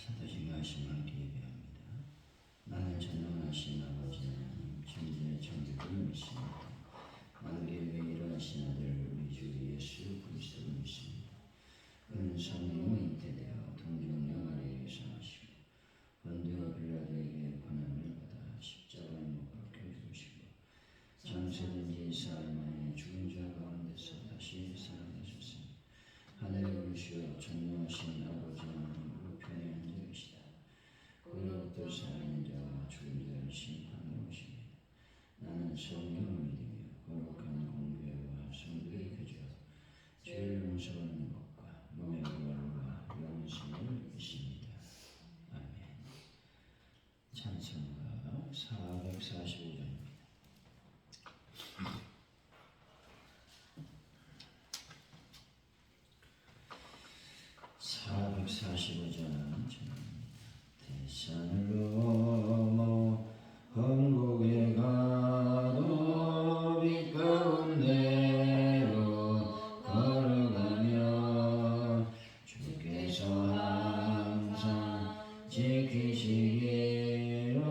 사도신경하신 하나님께 예배합니다. 나는 전능하신 아버지 하나님, 천지의 창조주를 믿습니다. 만국의 일어나신 아들 우리 주 예수 그리스도를 믿습니다. 그는 성령으로 잉태되어 동정령 아래에 사시고 본디오 빌라도에게 고난을 받아 십자가에 못 박혀 죽으시고 장세된 지 4일 만에 죽은 자 가운데서 다시 살아나셨으니 하늘에 오르시어 전능하신 아버지 하나님 우편에 앉아 계시다. 그로부터 살아있는 자와 죽은 자를 심판하러 오십니다. 나는 성령을 믿으며 거룩한 공교회와 성도의 교제와 죄를 용서받는 것과 몸의 부활과 영생을 믿습니다. 아멘. 찬송가 445장입니다. 445장 대산을 넘어 천국에 가도 빛 가운데로 걸어가며 주께서 항상 지키시기로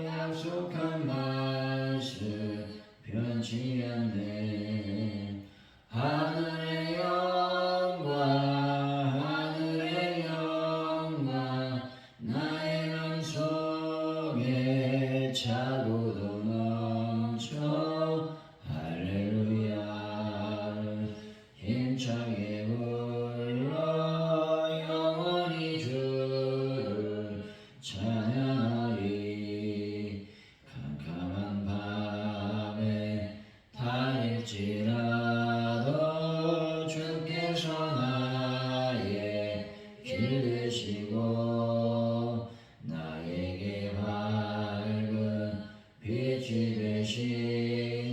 약속한 말씀 변치 않네. 하늘의 영광 나의 맘 속에 차고도 넘쳐 할렐루야. 힘차게 불러 영원히 주를 찬양하리. 캄캄한 밤에 다닐지라도 주께서 나의 길 되시고 나에게 밝은 빛이 되시니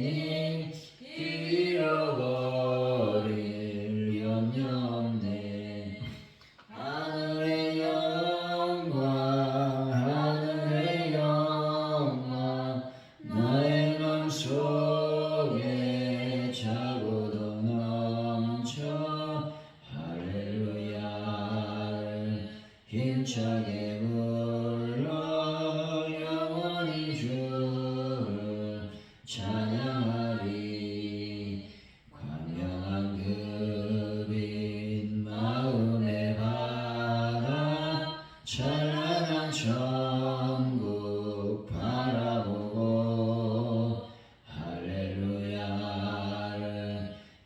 잃어버릴 염려 없네. 하늘의 영광 나의 맘속에 차고도 넘쳐 할렐루야. 힘차게 불러 영원히 주를 찬양하리. 광명한 그 빛 마음에 받아 찬란한 천국 바라보고 할렐루야를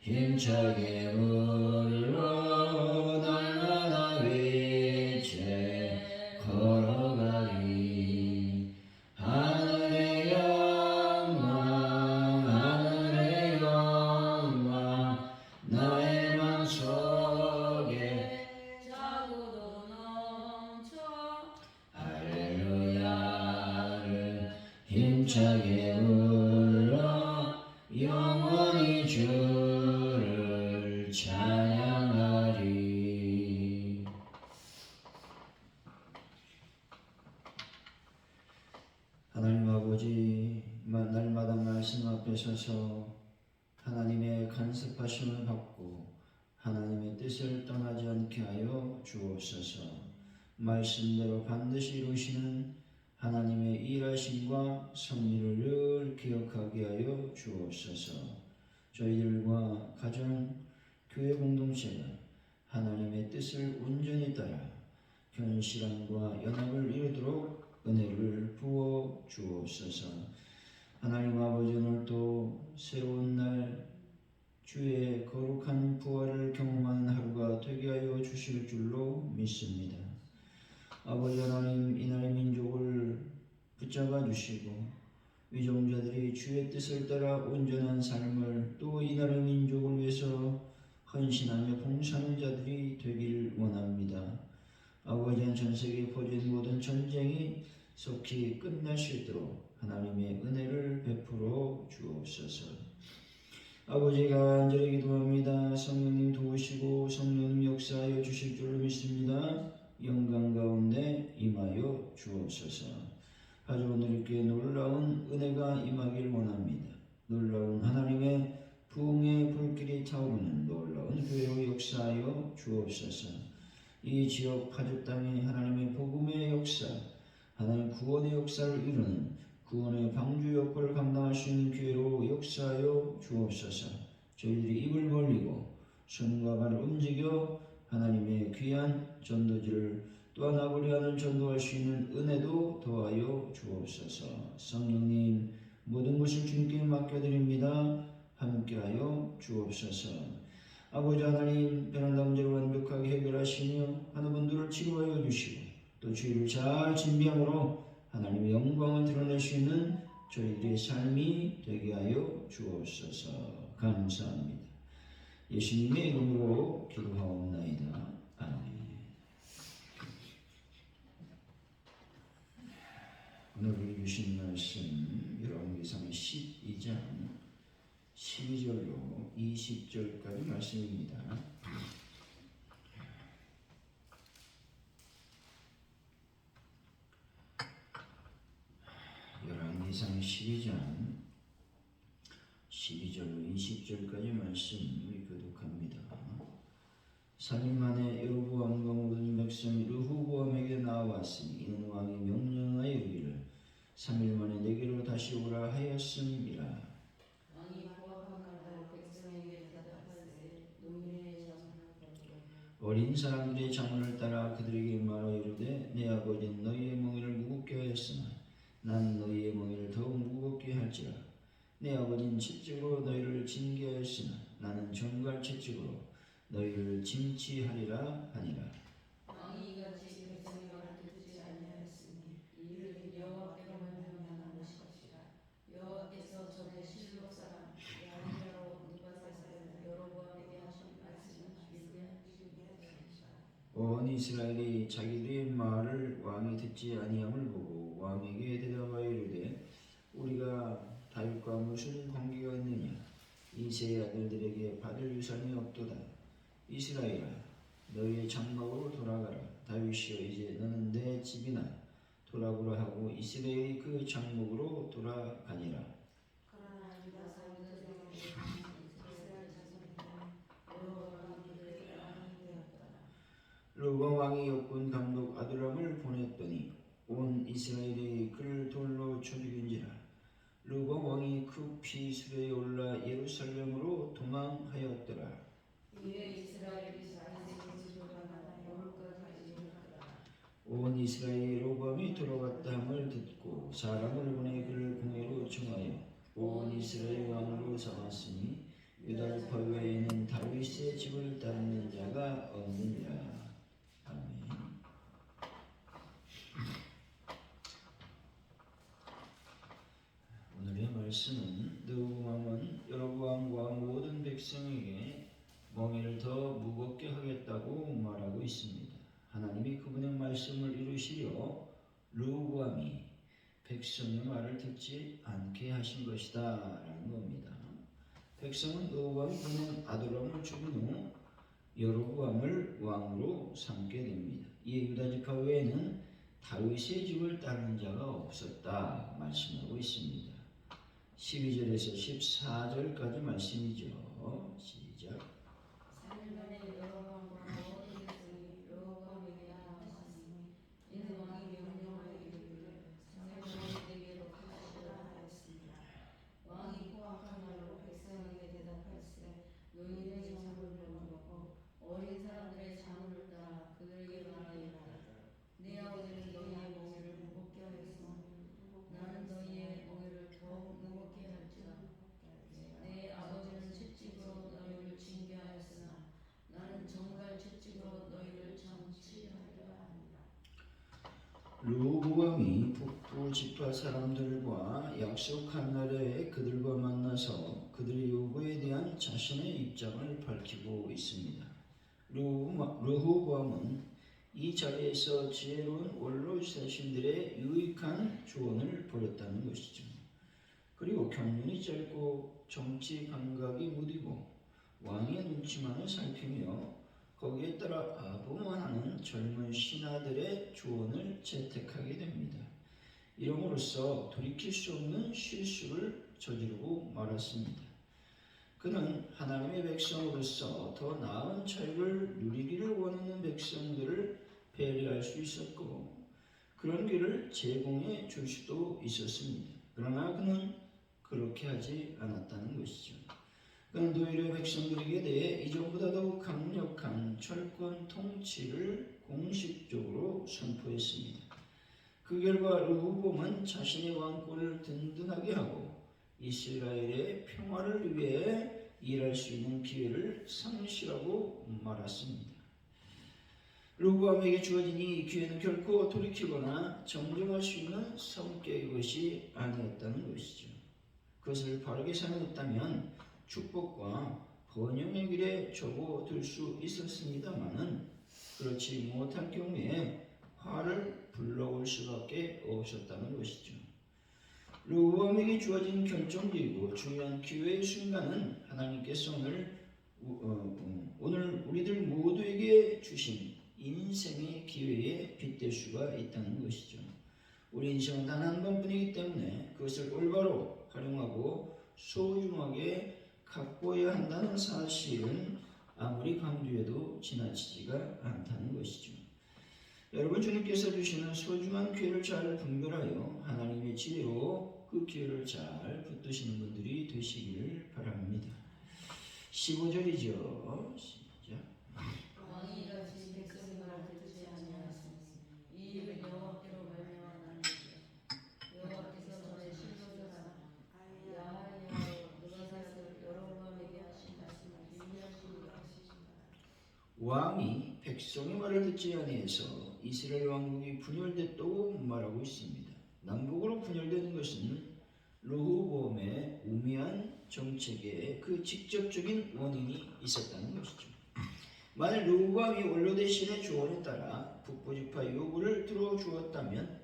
힘차게 불러 날마다 빛에 걸어가리. 하늘의 영광 나의 맘속에 차고도 넘쳐 할렐루야를 힘차게 불러 영원히 주를 찬양하리. 하나님 아버지, 날마다 말씀 앞에 서서 하나님의 간섭하심을 받고 하나님의 뜻을 떠나지 않게 하여 주옵소서. 말씀대로 반드시 이루시는 하나님의 일하심과 섭리를 늘 기억하게 하여 주옵소서. 저희들과 가정, 교회 공동체가 하나님의 뜻을 온전히 따라 견실함과 연합을 이루도록 은혜를 부어 주옵소서. 하나님 아버지, 오늘도 새로운 날 주의 거룩한 부활을 경험하는 하루가 되게 하여 주실 줄로 믿습니다. 아버지 하나님, 이날의 민족을 붙잡아 주시고 위종자들이 주의 뜻을 따라 온전한 삶을, 또 이날의 민족을 위해서 헌신하며 봉사하는 자들이 되길 원합니다. 아버지, 전 세계에 퍼진 모든 전쟁이 속히 끝날 수 있도록 하나님의 은혜를 베풀어 주옵소서. 아버지가 간절히 기도합니다. 성령님 도우시고 성령님 역사하여 주실 줄로 믿습니다. 영광 가운데 임하여 주옵소서. 가져온 우리께 놀라운 은혜가 임하길 원합니다. 놀라운 하나님의 부흥의 불길이 타오르는 놀라운 교회로 역사하여 주옵소서. 이 지역 파주 땅에 하나님의 복음의 역사, 하나님 구원의 역사를 이루는 구원의 방주 역할을 감당할 수 있는 기회로 역사하여 주옵소서. 저희들이 입을 벌리고 손과 발을 움직여 하나님의 귀한 전도지를 떠나보리 하는 전도할 수 있는 은혜도 더하여 주옵소서. 성령님 모든 것을 주님께 맡겨드립니다. 함께하여 주옵소서. 아버지 하나님, 베란다 문제를 완벽하게 해결하시며 하는 분들을 치료하여 주시고 또 주의를 잘 준비함으로 하나님의 영광을 드러낼 수 있는 저희들의 삶이 되게 하여 주옵소서. 감사합니다. 예수님의 이름으로 기도하옵나이다. 아멘. 오늘 우리 주신 말씀 열왕기상 12장 12절로 20절까지 말씀입니다. 열왕기상 12장 12절로 20절까지 말씀을 교독합니다. 3일 만에 여로보암과 모든 백성이 르호보암에게 나왔으니 이는 왕이 명령하여 이르기를 3일 만에 내게로 다시 오라 하였음이라. 왕이 보아하는 백성에게 대답하되 노인의 자손을 버리고 어린 사람들의 자문을 따라 그들에게 말하여 이르되 내 아버지는 너희의 멍에를 무겁게 하였으나 난 너희의 멍에를 더욱 무겁게 할지라. 내 아버지는 채찍으로 너희를 징계하였으나 나는 정갈 채찍으로 너희를 징치하리라 하니라. 왕이 이같이 백성의 말을 듣지 아니하였으니 이를 여호와께로 말미암아 것이라. 여호와께서 전에 실록 사람 야히야로 느바사를 여로보암에게 하신 말씀은 위대한 일이니라. 온 이스라엘이 자기들의 말을 왕이 듣지 아니함을 보고 왕에게 대답하여 이르되 우리가 다윗과 무슨 관계가 있느냐? 이새의 아들들에게 받을 유산이 없도다. 이스라엘아, 너희의 장막으로 돌아가라. 다윗이여, 이제 너는 내 집이나 돌아보라 하고 이스라엘이 그 장막으로 돌아가니라. 그러나 유다 사람들에게 이스라엘 자손들은 여로보암이 그들에게 왕이 되었더라. 르호보암 왕이 역군 감독 아두람을 보냈더니 온 이스라엘이 그를 돌로 쳐 죽인지라. 르호보암 왕이 급히 수레에 올라 예루살렘으로 도망하였더라. 이에 이스라엘이 자기 집으로마다 여물까지 이르렀더라. 온 이스라엘이 르호보암이 돌아왔다 함을 듣고 사람을 보내 그를 궁예로 청하여 온 이스라엘 왕으로 삼았으니 유다 지파 외에는 다윗의 집을 따르는 자가 없느니라. 아멘. 오늘의 말씀은 르호보암은 여로보암과 모든 백성에게 멍에를 더 무겁게 하겠다고 말하고 있습니다. 하나님이 그분의 말씀을 이루시려 르호보암이 백성의 말을 듣지 않게 하신 것이다 라는 겁니다. 백성은 르호보암이 보낸 아도람을 죽인 후 여로보암을 왕으로 삼게 됩니다. 이에 유다 지파 외에는 다윗의 집을 따르는 자가 없었다 말씀하고 있습니다. 12절에서 14절까지 말씀이죠. 시작. 3일 만에 여로보암과 모든 백성이 여로보암에게 나왔으니 이는 왕이 명령하여 이르기를 3일 만에 내게로 가시라 하였습니다. 왕이 포악한 말로 백성에게 대답할세 노인의 자문을 버리고 어린 사람들의 자문을 따라 그들에게 말하였다. 내 아버지는 너희의 멍에를 무겁게 하였으니 나는 너희의 멍에를 더욱 무겁게 할지라. 내 아버지는 채찍으로 너희를 징계하였으나 나는 정갈 채찍으로 너희를 정치하리라 하니라. 르호보암이 북부 지파 사람들과 약속한 날에 그들과 만나서 그들의 요구에 대한 자신의 입장을 밝히고 있습니다. 르호보암은 이 자리에서 지혜로운 원로 세신들의 유익한 조언을 벌였다는 것이죠. 그리고 경륜이 짧고 정치 감각이 무디고 왕의 눈치만을 살피며 거기에 따라 아부만 하는 젊은 신하들의 조언을 채택하게 됩니다. 이름으로써 돌이킬 수 없는 실수를 저지르고 말았습니다. 그는 하나님의 백성으로서 더 나은 자유를 누리기를 원하는 백성들을 있었고 그런 길을 제공해 줄 수도 있었습니다. 그러나 그는 그렇게 하지 않았다는 것이죠. 그는 오히려 백성들에게 대해 이전보다도 강력한 철권 통치를 공식적으로 선포했습니다. 그 결과 르호보암은 자신의 왕권을 든든하게 하고 이스라엘의 평화를 위해 일할 수 있는 기회를 상실하고 말았습니다. 르호보암에게 주어진 이 기회는 결코 돌이키거나 정정할 수 있는 성격의 것이 아니었다는 것이죠. 그것을 바르게 사용했다면 축복과 번영의 길에 접어들 수 있었습니다마는 그렇지 못할 경우에 화를 불러올 수밖에 없었다는 것이죠. 르호보암에게 주어진 결정적이고 중요한 기회의 순간은 하나님께서 오늘 우리들 모두에게 주신 인생의 기회에 빗댈 수가 있다는 것이죠. 우리 인생은 단 한 번뿐이기 때문에 그것을 올바로 활용하고 소중하게 갖고야 한다는 사실은 아무리 강조해도 지나치지가 않다는 것이죠. 여러분, 주님께서 주시는 소중한 기회를 잘 분별하여 하나님의 지혜로 그 기회를 잘 붙드시는 분들이 되시기를 바랍니다. 15절이죠. 시작. 왕이 이같이 백성의 말을 듣지 아니하였으니 이 일은 여호와께로 말미암았나니 여호와께서 전에 실로자라 야하야로 느바갓을 여로보암에게 하신 말씀을 준비하시니 하시신다. 왕이 백성의 말을 듣지 아니해서 이스라엘 왕국이 분열됐다고 말하고 있습니다. 남북으로 분열되는 것은 르호보암의 우매한 정책에 그 직접적인 원인이 있었다는 것이죠. 만일 르호보암이 원로 대신의 조언에 따라 북부 지파 요구를 들어주었다면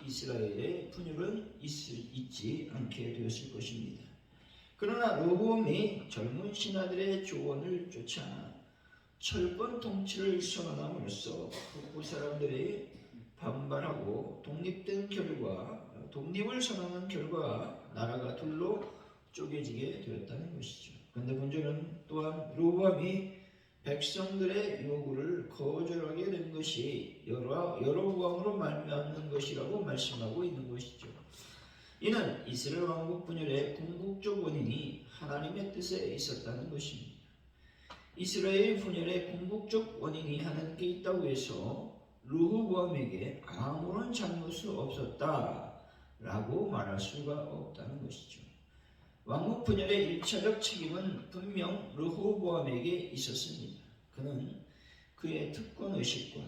이스라엘의 분열은 있지 않게 되었을 것입니다. 그러나 르호보암이 젊은 신하들의 조언을 쫓아 철권 통치를 선언함으로써 북부 사람들이 반발하고 독립을 선언한 결과 나라가 둘로 쪼개지게 되었다는 것이죠. 그런데 문제는 또한 르호보암이 백성들의 요구를 거절하게 된 것이 여로보암으로 말미암는 것이라고 말씀하고 있는 것이죠. 이는 이스라엘 왕국 분열의 궁극적 원인이 하나님의 뜻에 있었다는 것입니다. 이스라엘 분열의 궁극적 원인이 하나님께 있다고 해서 르호보암에게 아무런 잘못이 없었다라고 말할 수가 없다는 것이죠. 왕국 분열의 1차적 책임은 분명 르호보암에게 있었습니다. 그는 그의 특권의식과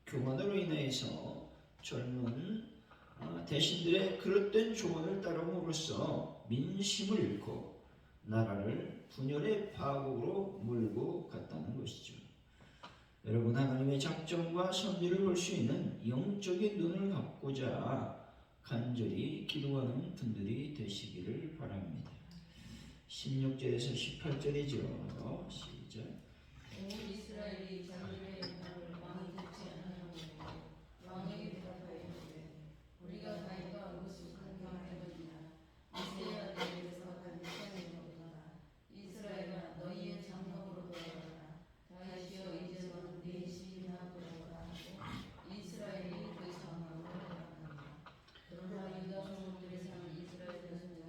교만으로 인해서 젊은 대신들의 그릇된 조언을 따름으로써 민심을 잃고 나라를 분열의 파국으로 몰고 갔다는 것이죠. 여러분, 하나님의 작정과 섭리를 볼 수 있는 영적인 눈을 갖고자 간절히 기도하는 분들이 되시기를 바랍니다. 16절에서 18절이죠. 시작. 온 이스라엘이 자기들의 말을 왕이 듣지 아니하고 왕에게 대답하였는데 우리가 다윗과 무슨 관계가 이세야 내게서 간 시간이로다. 이스라엘아 너희의 장막으로 돌아가라. 다윗이여 이제 너는 네 집이나 돌아가라 하고 이스라엘이 그 장막으로 돌아간다. 그러나 유다 종족들이 사는 이스라엘 자손은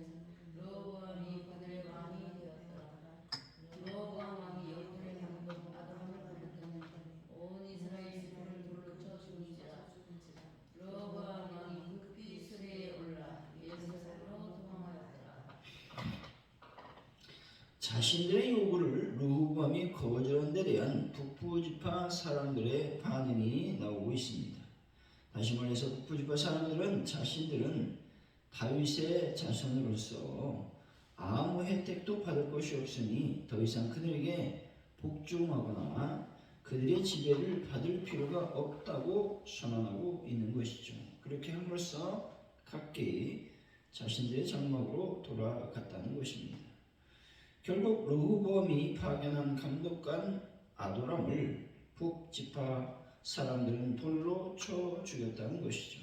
르호보암이 그들의 왕이 되었더라. 르호보암 왕이 여호와의 강동 아도람을 받았더니 온 이스라엘 집을 돌로 쳐 죽은지라. 르호보암 왕이 급히 수레에 올라 예루살렘으로 도망하였더라. 자신들의 요구를 르호보암이 거절한 데 대한 북부 지파 사람들의 반응이 나오고 있습니다. 다시 말해서 북부 지파 사람들은 자신들은 다윗의 자손으로서 아무 혜택도 받을 것이 없으니 더 이상 그들에게 복종하거나 그들의 지배를 받을 필요가 없다고 선언하고 있는 것이죠. 그렇게 함으로써 각기 자신들의 장막으로 돌아갔다는 것입니다. 결국 르호보암이 파견한 감독관 아도람을 북지파 사람들은 돌로 쳐 죽였다는 것이죠.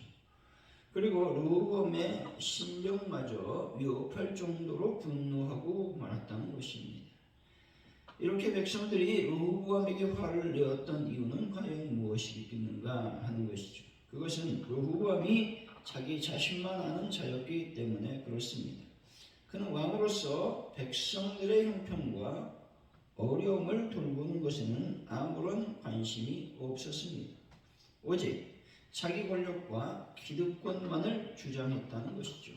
그리고 르호보암의 신령마저 위협할 정도로 분노하고 말았다는 것입니다. 이렇게 백성들이 르호보암에게 화를 내었던 이유는 과연 무엇이겠는가 하는 것이죠. 그것은 르호보암이 자기 자신만 아는 자였기 때문에 그렇습니다. 그는 왕으로서 백성들의 형편과 어려움을 돌보는 것에는 아무런 관심이 없었습니다. 오직 자기 권력과 기득권만을 주장했다는 것이죠.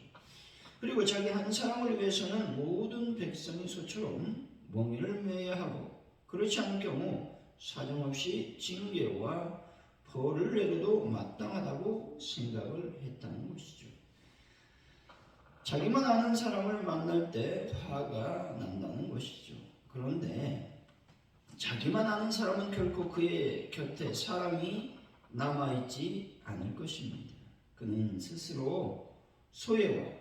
그리고 자기 한 사람을 위해서는 모든 백성이 소처럼 멍에를 매야 하고, 그렇지 않은 경우 사정없이 징계와 벌을 내려도 마땅하다고 생각을 했다는 것이죠. 자기만 아는 사람을 만날 때 화가 난다는 것이죠. 그런데 자기만 아는 사람은 결코 그의 곁에 사람이 남아있지 않을 것입니다. 그는 스스로 소외와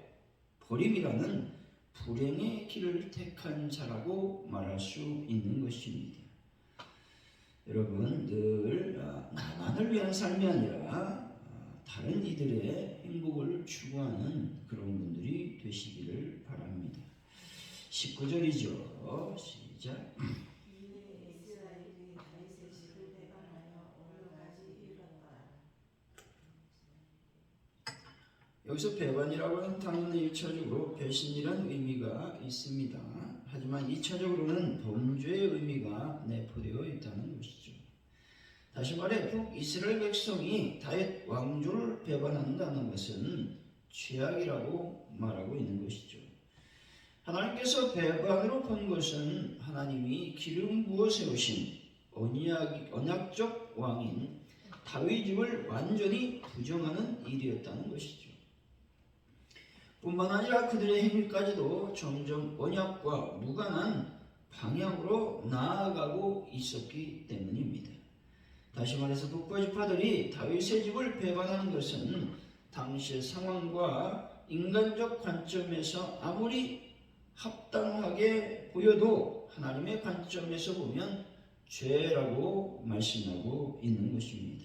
버림이라는 불행의 길을 택한 자라고 말할 수 있는 것입니다. 여러분, 늘 나만을 위한 삶이 아니라 다른 이들의 행복을 추구하는 그런 분들이 되시기를 바랍니다. 19절이죠. 시작. 여기서 배반이라고 하는 단어는 1차적으로 배신이라는 의미가 있습니다. 하지만 2차적으로는 범죄의 의미가 내포되어 있다는 것이죠. 다시 말해 북이스라엘 백성이 다윗 왕조를 배반한다는 것은 죄악이라고 말하고 있는 것이죠. 하나님께서 배반으로 본 것은 하나님이 기름 부어 세우신 언약적 왕인 다윗 집을 완전히 부정하는 일이었다는 것이죠. 뿐만 아니라 그들의 행위까지도 점점 언약과 무관한 방향으로 나아가고 있었기 때문입니다. 다시 말해서 북부 지파들이 다윗의 집을 배반하는 것은 당시의 상황과 인간적 관점에서 아무리 합당하게 보여도 하나님의 관점에서 보면 죄라고 말씀하고 있는 것입니다.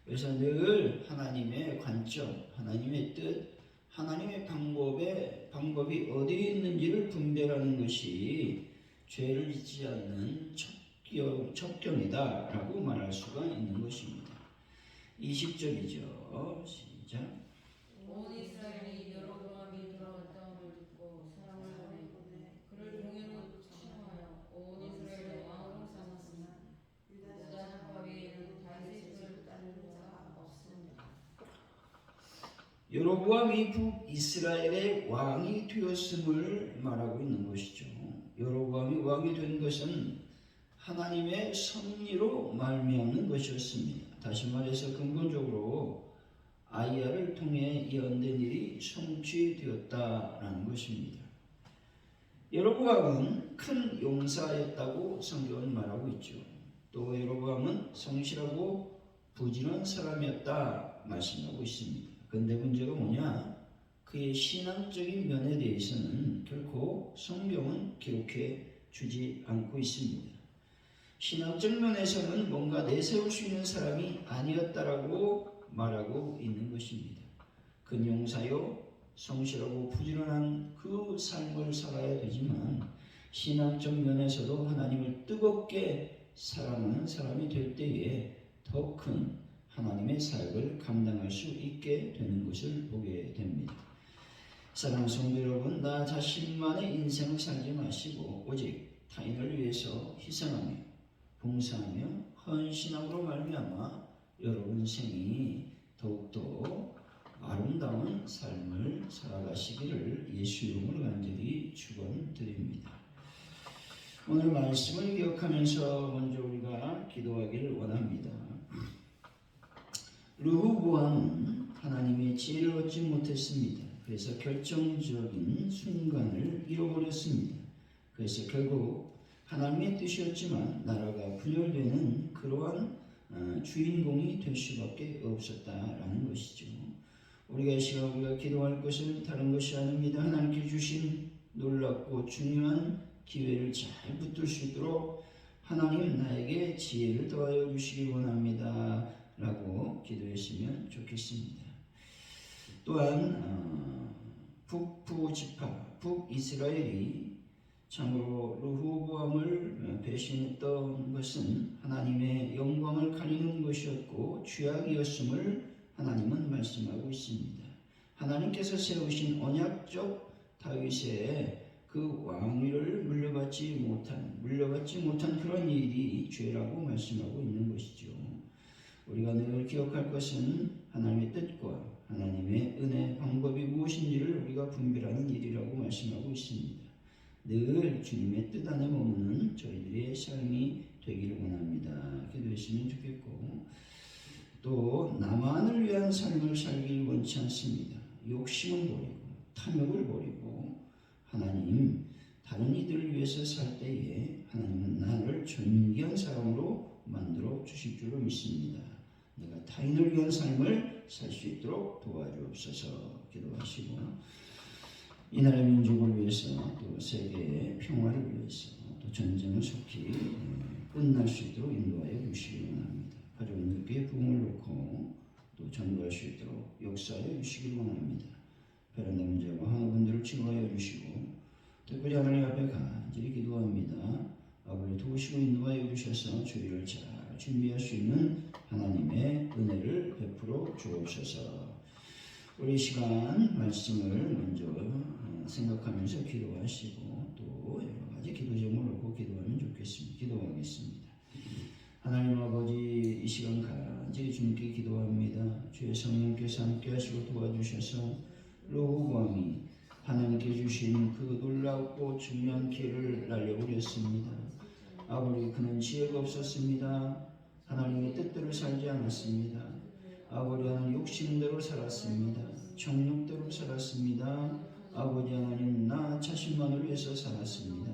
그래서 늘 하나님의 관점, 하나님의 뜻, 하나님의 방법이 어디에 있는지를 분별하는 것이 죄를 짓지 않는 첩경이다라고 말할 수가 있는 것입니다. 20절이죠. 시작. 온 이스라엘이 여로보암이 돌아왔다함을 듣고 사람을 보내 그를 동행으로 청하여 온 이스라엘의 왕으로 삼았으나 유다 지파 외에는 다윗의 집을 따르는 자가 없습니다. 여로보암이 북이스라엘의 왕이 되었음을 말하고 있는 것이죠. 여로보암이 왕이 된 것은 하나님의 섭리로 말미암는 것이었습니다. 다시 말해서 근본적으로 아이야를 통해 예언된 일이 성취되었다라는 것입니다. 여로보암은 큰 용사였다고 성경은 말하고 있죠. 또 여로보암은 성실하고 부지런한 사람이었다 말씀하고 있습니다. 그런데 문제가 뭐냐? 그의 신앙적인 면에 대해서는 결코 성경은 기록해 주지 않고 있습니다. 신앙적 면에서는 뭔가 내세울 수 있는 사람이 아니었다라고 말하고 있는 것입니다. 근용사요, 성실하고 부지런한 그 삶을 살아야 되지만 신앙적 면에서도 하나님을 뜨겁게 사랑하는 사람이 될 때에 더 큰 하나님의 사역을 감당할 수 있게 되는 것을 보게 됩니다. 사랑하는 성도 여러분, 나 자신만의 인생을 살지 마시고 오직 타인을 위해서 희생하며 봉사하며 헌신함으로 말미암아 여러분 생이 더욱더 아름다운 삶을 살아가시기를 예수 이름으로 간절히 축원드립니다. 오늘 말씀을 기억하면서 먼저 우리가 기도하기를 원합니다. 르호보암은 하나님의 지혜를 얻지 못했습니다. 그래서 결정적인 순간을 잃어버렸습니다. 그래서 결국 하나님의 뜻이었지만 나라가 분열되는 그러한 주인공이 될 수밖에 없었다라는 것이죠. 우리가 이 시간 우리가 기도할 것은 다른 것이 아닙니다. 하나님께 주신 놀랍고 중요한 기회를 잘 붙들 수 있도록 하나님 나에게 지혜를 더하여 주시기 원합니다 라고 기도했으면 좋겠습니다. 또한 북부 지파 북이스라엘이 참으로 르호보암을 배신했던 것은 하나님의 영광을 가리는 것이었고 죄악이었음을 하나님은 말씀하고 있습니다. 하나님께서 세우신 언약적 다윗의 그 왕위를 물려받지 못한 그런 일이 죄라고 말씀하고 있는 것이죠. 우리가 늘 기억할 것은 하나님의 뜻과 하나님의 은혜 방법이 무엇인지를 우리가 분별하는 일이라고 말씀하고 있습니다. 늘 주님의 뜻 안에 머무는 저희들의 삶이 되기를 원합니다. 기도했으면 좋겠고, 또 나만을 위한 삶을 살길 원치 않습니다. 욕심은 버리고 탐욕을 버리고 하나님 다른 이들을 위해서 살 때에 하나님은 나를 존귀한 사람으로 만들어 주실 줄로 믿습니다. 내가 타인을 위한 삶을 살 수 있도록 도와주옵소서. 기도하시고, 이 나라의 민족을 위해서 또 세계의 평화를 위해서 또 전쟁을 속히 끝날 수 있도록 인도하여 주시기 원합니다. 가족님께 부흥을 놓고 또 전도할 수 있도록 역사하여 주시기 원합니다. 베란다 문제와 하나분들을 치료하여 주시고, 특별히 하나님 앞에 간절히 기도합니다. 아버지 도우시고 인도하여 주셔서 주의를 잘 준비할 수 있는 하나님의 은혜를 베풀어 주옵소서. 우리 시간 말씀을 먼저 생각하면서 기도하시고 또 여러 가지 기도 제목을 놓고 기도하면 좋겠습니다. 기도하겠습니다. 하나님 아버지, 이 시간 간절히 주님께 기도합니다. 주의 성령께서 함께 하시고 도와주셔서 르호보암이 하나님께 주신 그 놀랍고 중요한 기회를 날려버렸습니다. 아버지, 그는 지혜가 없었습니다. 하나님의 뜻대로 살지 않았습니다. 아버지, 하나님 욕심대로 살았습니다. 정욕대로 살았습니다. 아버지 하나님, 나 자신만을 위해서 살았습니다.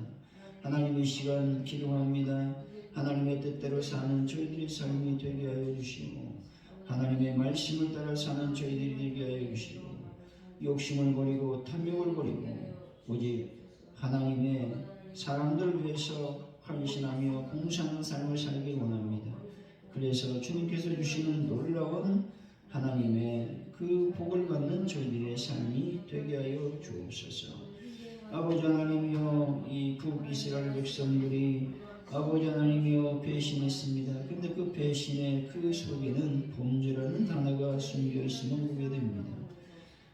하나님, 이 시간 기도합니다. 하나님의 뜻대로 사는 저희들의 삶이 되게 하여 주시고, 하나님의 말씀을 따라 사는 저희들이 되게 하여 주시고, 욕심을 버리고 탐욕을 버리고 오직 하나님의 사람들을 위해서 헌신하며 봉사하는 삶을 살기 원합니다. 그래서 주님께서 주시는 놀라운 하나님의 그 복을 받는 저희들의 삶이 되게 하여 주옵소서. 아버지 하나님이여, 이 북이스라엘 백성들이 아버지 하나님이여 배신했습니다. 근데 그 배신의 그 속에는 범죄라는 단어가 숨겨 있음을 보게 됩니다.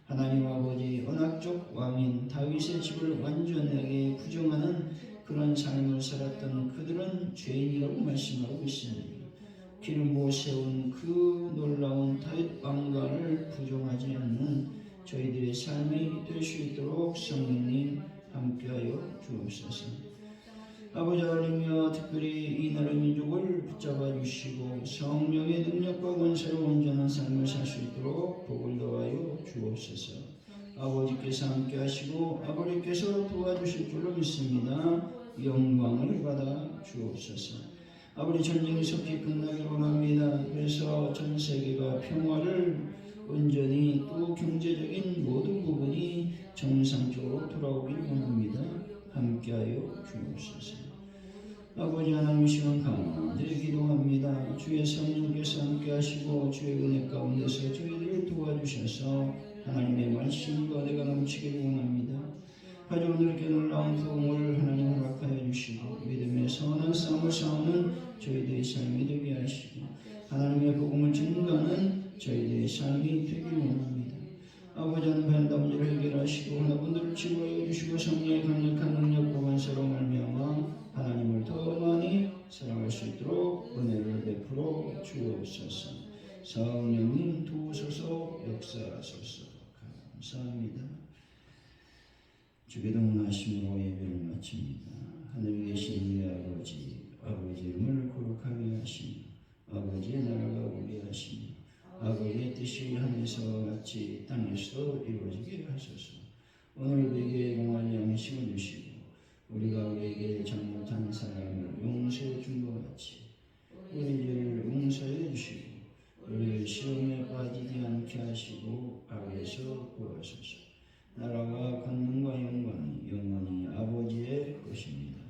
하나님 아버지, 언약적 왕인 다윗의 집을 완전하게 부정하는 그런 삶을 살았던 그들은 죄인이라고 말씀하고 있습니다. 기름 부어 세운 그 놀라운 다윗 왕가를 부정하지 않는 저희들의 삶이 될 수 있도록 성령님 함께하여 주옵소서. 아버지 하나님이여, 특별히 이 나라 민족을 붙잡아 주시고 성령의 능력과 권세로 온전한 삶을 살 수 있도록 복을 더하여 주옵소서. 아버지께서 함께 하시고 아버지께서 도와주실 줄로 믿습니다. 영광을 받아 주옵소서. 아버지, 전쟁이 속히 끝나기를 원합니다. 그래서 전 세계가 평화를 온전히 또 경제적인 모든 부분이 정상적으로 돌아오기를 원합니다. 함께하여 주옵소서. 아버지 하나님, 시간 간절히 기도합니다. 주의 성령께서 함께 하시고 주의 은혜 가운데서 저희들을 도와주셔서 하나님의 말씀과 내가 넘치기를 원합니다. 가족들께 놀라운 도움을 하나님 허락하여 주시고 믿음의 선한 싸움을 싸우는 저희들의 삶이 되게 하시고 하나님의 복음을 증거하는 저희들의 삶이 되기를 원합니다. 아버지 하나님, 베란다 문제를 해결하시고 하나분들을 치료하여 주시고 성령의 강력한 능력과 권세로 말미암아 하나님을 더 많이 사랑할 수 있도록 은혜를 베풀어 주옵소서. 성령님 도우소서, 역사하소서. 감사합니다. 주기도문 하심으로 예배를 마칩니다. 하늘에 계신 우리 아버지, 아버지 이름을 거룩하게 하시며 아버지의 나라가 오게 하시며 아버지의 뜻이 하늘에서 같이 땅에서도 이루어지게 하소서. 오늘 우리에게 용할 양식을 주시고 우리가 우리에게 잘못한 사람을 용서해 준 것 같이 우리 죄를 용서해 주시고 우리를 시험에 빠지지 않게 하시고 악에서 구하소서. 나라와 권능과 영광이 영원히 아버지의 것입니다.